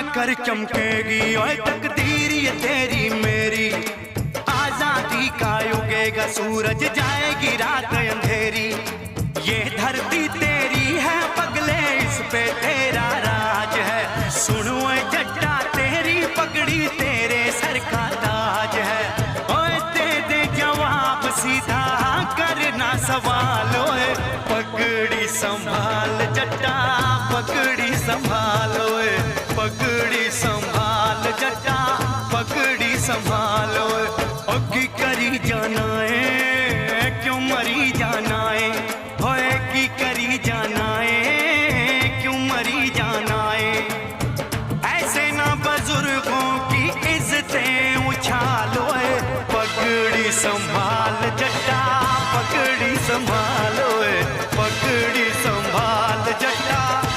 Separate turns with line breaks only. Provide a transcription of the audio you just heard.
कर चमकेगी ओए तकदीर ये तेरी मेरी। आजादी का उगेगा सूरज, जाएगी रात अंधेरी। ये धरती तेरी है पगले, इस पे तेरा राज है। सुन ओए जट्टा तेरी पगड़ी तेरे सर का ताज है। ओए दे दे जवाब सीधा, करना सवाल ओए। पगड़ी संभाल जट्टा, पगड़ी संभाल ओए। पगड़ी संभाल जट्टा, पगड़ी संभाल ओए। की करी जाना है क्यों मरी जाना है, होए की करी जाना है क्यों मरी जाना